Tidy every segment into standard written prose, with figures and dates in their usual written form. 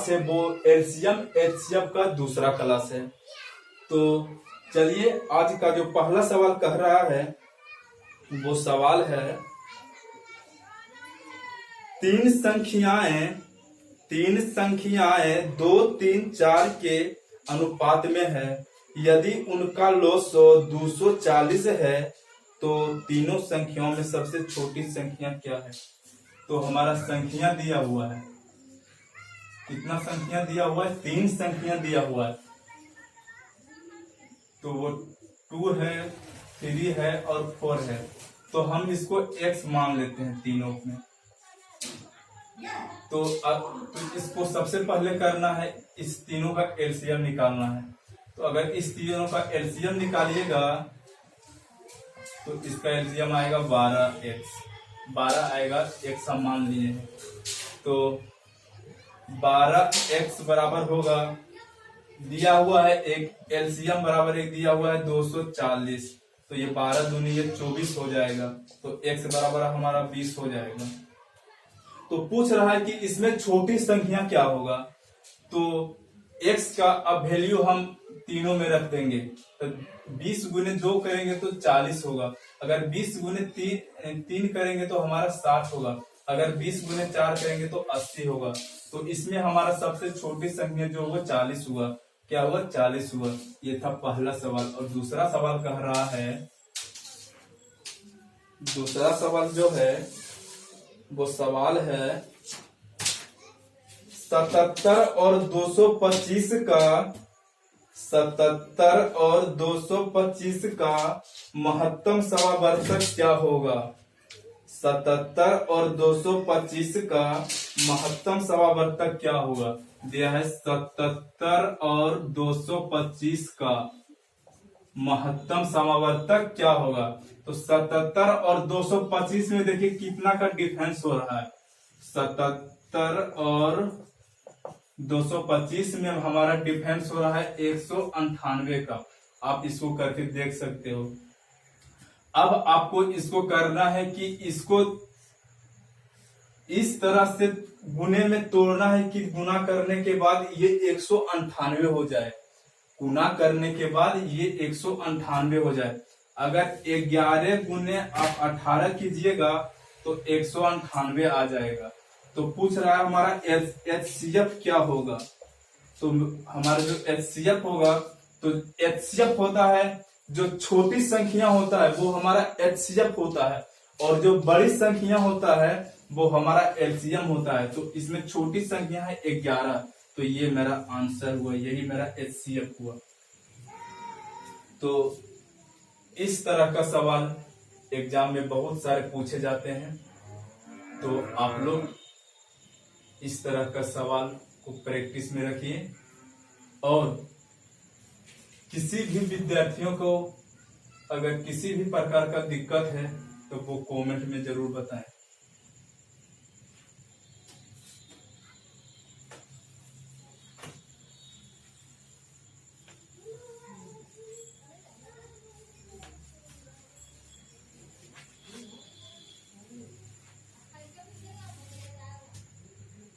से वो LCM HCF का दूसरा क्लास है। तो चलिए आज का जो पहला सवाल कह रहा है वो सवाल है, तीन संख्याएं 2, 3, 4 के अनुपात में है। यदि उनका लॉसो 240 है तो तीनों संख्याओं में सबसे छोटी संख्या क्या है। तो हमारा संख्या दिया हुआ है, कितना संख्या दिया हुआ है, 3 संख्या दिया हुआ है। तो वो 2 है, 3 है और 4 है। तो हम इसको x मान लेते हैं तीनों में। तो अब इसको सबसे पहले करना है, इस तीनों का एलसीएम निकालना है। तो अगर इस तीनों का एलसीएम निकालिएगा तो इसका एलसीएम आएगा 12 आएगा, x हम मान लिए हैं। तो 12x बराबर होगा, दिया हुआ है एक, एलसीएम बराबर एक दिया हुआ है 240। तो ये 12 दूनी ये 24 हो जाएगा। तो x बराबर हमारा 20 हो जाएगा। तो पूछ रहा है कि इसमें छोटी संख्या क्या होगा। तो x का अब वैल्यू हम तीनों में रख देंगे। तो 20 गुने 2 करेंगे तो 40 होगा। अगर 20 गुने 3 करेंगे तो हमारा 60 होगा। अगर 20 गुने 4 करेंगे तो 80 होगा। तो इसमें हमारा सबसे छोटी संख्या जो होगा 40 हुआ। क्या हुआ, 40 हुआ। ये था पहला सवाल। और दूसरा सवाल कह रहा है, दूसरा सवाल जो है वो सवाल है 77 और 225 का 77 और 225 का महत्तम समावर्तक क्या होगा। 77 और 225 का महत्तम समावर्तक क्या होगा। दिया है 77 और 225 का महत्तम समावर्तक क्या होगा। तो 77 और 225 में देखिए कितना का डिफरेंस हो रहा है। 77 और 225 में हमारा डिफरेंस हो रहा है 198 का। आप इसको करके देख सकते हो। अब आपको इसको करना है कि इसको इस तरह से गुने में तोड़ना है कि गुना करने के बाद ये 198 हो जाए। गुना करने के बाद ये 198 हो जाए। अगर 11 गुने आप 18 कीजिएगा तो 198 आ जाएगा। तो पूछ रहा है हमारा एचसीएफ क्या होगा। तो हमारा जो एचसीएफ होगा, तो एचसीएफ होता है जो छोटी संख्या होता है वो हमारा एचसीएफ होता है, और जो बड़ी संख्या होता है वो हमारा एलसीएम होता है। तो इसमें छोटी संख्या है 11। तो ये मेरा आंसर हुआ, यही मेरा एचसीएफ हुआ। तो इस तरह का सवाल एग्जाम में बहुत सारे पूछे जाते हैं। तो आप लोग इस तरह का सवाल को प्रैक्टिस में रखिए। और किसी भी विद्यार्थियों को अगर किसी भी प्रकार का दिक्कत है तो वो कमेंट में जरूर बताएं।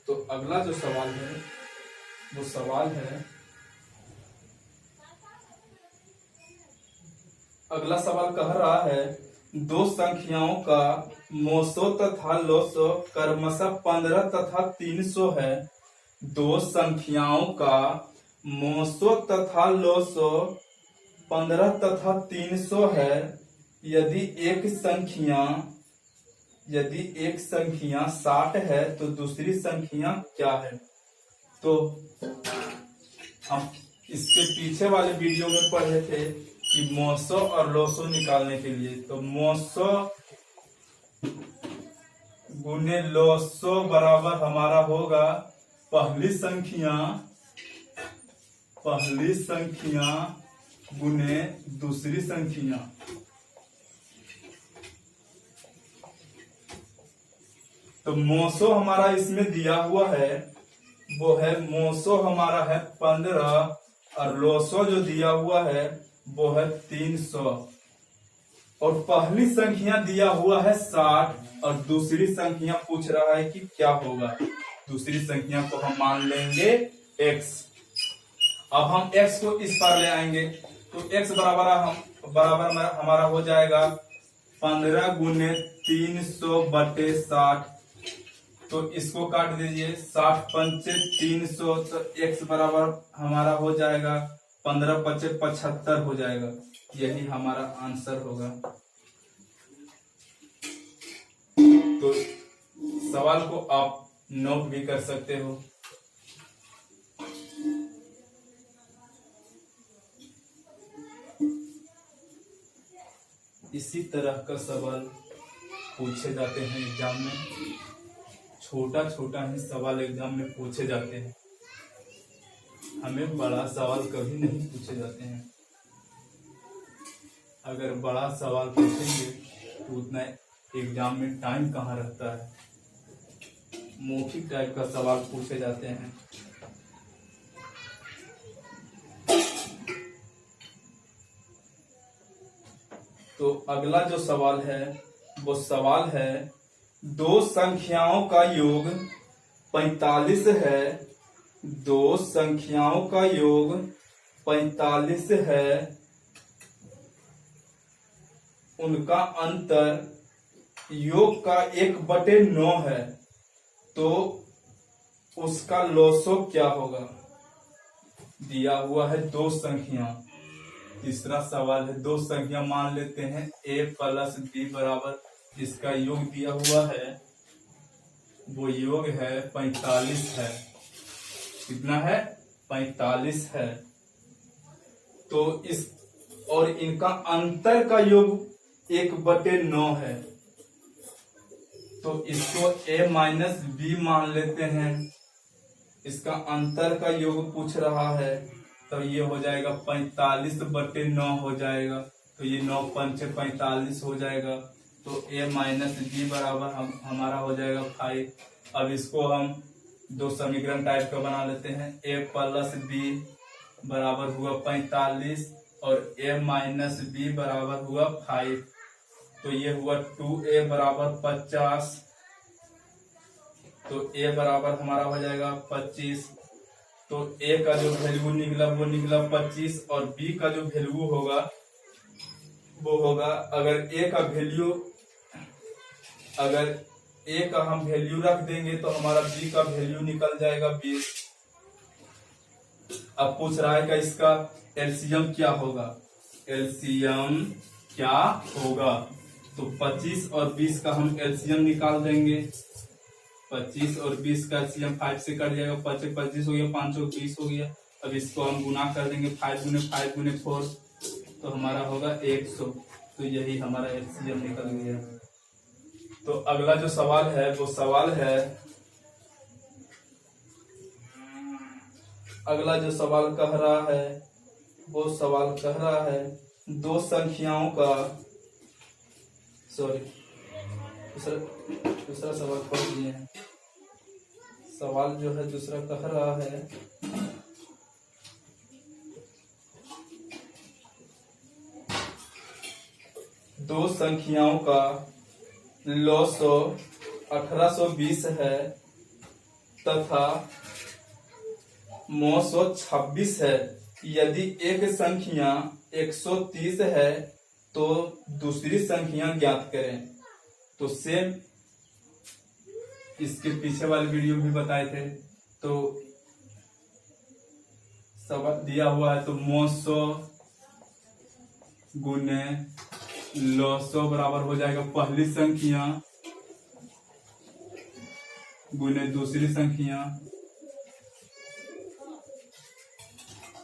तो अगला जो सवाल है वो सवाल है, अगला सवाल कह रहा है, दो संख्याओं का मोसो तथा लोसो क्रमशः 15 तथा 300 है। दो संख्याओं का मोसो तथा लोसो 15 तथा 300 है। यदि एक संख्या 60 है तो दूसरी संख्या क्या है। तो हम इसके पीछे वाले वीडियो में पढ़े थे कि मोसो और लोसो निकालने के लिए, तो मोसो गुने लोसो बराबर हमारा होगा पहली संख्या गुने दूसरी संख्या। तो मोसो हमारा इसमें दिया हुआ है वो है, मोसो हमारा है 15 और लोसो जो दिया हुआ है वो है 300। और पहली संख्या दिया हुआ है 60 और दूसरी संख्या पूछ रहा है कि क्या होगा। दूसरी संख्या को हम मान लेंगे x। अब हम x को इस पर ले आएंगे तो x बराबर हमारा हो जाएगा 15 गुने 300 बटे 60। तो इसको काट दीजिए, 60 पंचे 300, तो x बराबर हमारा हो जाएगा 15 पचे 75 हो जाएगा। यही हमारा आंसर होगा। तो सवाल को आप नोट भी कर सकते हो। इसी तरह का सवाल पूछे जाते हैं एग्जाम में। छोटा छोटा ही सवाल एग्जाम में पूछे जाते हैं, हमें बड़ा सवाल कभी नहीं पूछे जाते हैं। अगर बड़ा सवाल पूछेंगे तो उतना एग्जाम में टाइम कहाँ रहता है। मौखिक टाइप का सवाल पूछे जाते हैं। तो अगला जो सवाल है वो सवाल है, दो संख्याओं का योग 45 है। दो संख्याओं का योग 45 है, उनका अंतर योग का 1/9 है, तो उसका लॉसव क्या होगा। दिया हुआ है दो संख्या। तीसरा सवाल है, दो संख्या मान लेते हैं a प्लस b बराबर, इसका योग दिया हुआ है, वो योग है 45 है। कितना है? 45 है। तो इस और इनका अंतर का योग 1/9 है, तो इसको a माइनस बी मान लेते हैं। इसका अंतर का योग पूछ रहा है, तो ये हो जाएगा 45/9 हो जाएगा। तो ये 9 पंचे 45 हो जाएगा। तो a माइनस बी बराबर हमारा हो जाएगा 5। अब इसको हम दो समीकरण टाइप का बना लेते हैं। a प्लस बी बराबर हुआ 45 और a माइनस बी बराबर हुआ 5। तो ये हुआ 2a बराबर 50। तो a बराबर हमारा हो जाएगा 25। तो a का जो वैल्यू निकला वो निकला 25 और b का जो वैल्यू होगा वो होगा, अगर a का हम वैल्यू रख देंगे तो हमारा b का वैल्यू निकल जाएगा 20। अब पूछ रहा है कि इसका एलसीएम क्या होगा। एलसीएम क्या होगा? तो 25 और 20 का हम एलसीएम निकाल देंगे। 25 और 20 का एलसीएम 5 से कट जाएगा, 25 हो गया, 5 20 हो गया। अब इसको हम गुना कर देंगे 5 गुने 5 गुने 4, तो हमारा होगा 100। तो यही हमारा एलसीएम निकल गया। तो अगला जो सवाल है वो सवाल है, अगला जो सवाल कह रहा है वो सवाल कह रहा है, दो संख्याओं का दूसरा सवाल पढ़ लिए हैं। सवाल जो है दूसरा कह रहा है, दो संख्याओं का लॉसव 1820 है तथा 926 है। यदि एक संख्या 130 है तो दूसरी संख्या ज्ञात करें। तो सेम इसके पीछे वाले वीडियो भी बताए थे। तो सवाल दिया हुआ है, तो 900 गुने 900 बराबर हो जाएगा पहली संख्या गुने दूसरी संख्या।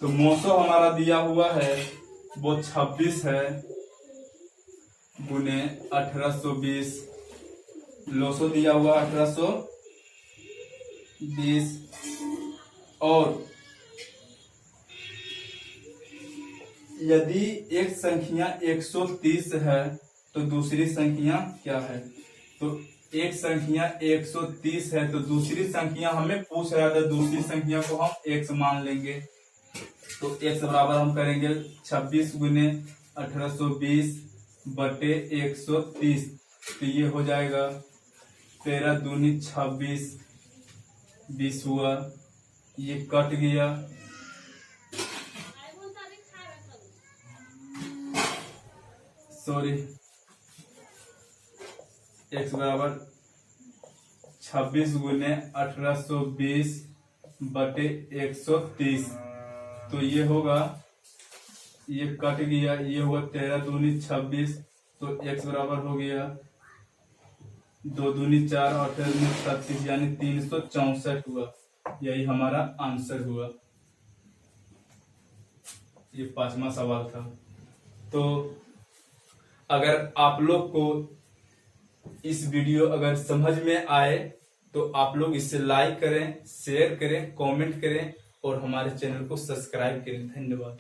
तो 900 हमारा दिया हुआ है वो 26 है गुने 1820। 900 दिया हुआ 1820 और यदि एक संख्या 130 है तो दूसरी संख्या क्या है। तो एक संख्या 130 है तो दूसरी संख्या हमें पूछ रहा था, दूसरी संख्या को हम x मान लेंगे। तो x बराबर हम करेंगे 26 गुने 1820 बटे 130। तो ये हो जाएगा 13 दूनी 26 20 हुआ, ये कट गया, सॉरी, x बराबर 26 गुने 1820 बटे 130। तो ये होगा, ये कट गया, ये हुआ 13 दूनी 26, तो x बराबर हो गया 2 दूनी 4 और 18 दूनी 36 यानी 364 हुआ। यही हमारा आंसर हुआ। ये 5वां सवाल था। तो अगर आप लोग को इस वीडियो अगर समझ में आए तो आप लोग इसे लाइक करें, शेयर करें, कमेंट करें और हमारे चैनल को सब्सक्राइब करें। धन्यवाद।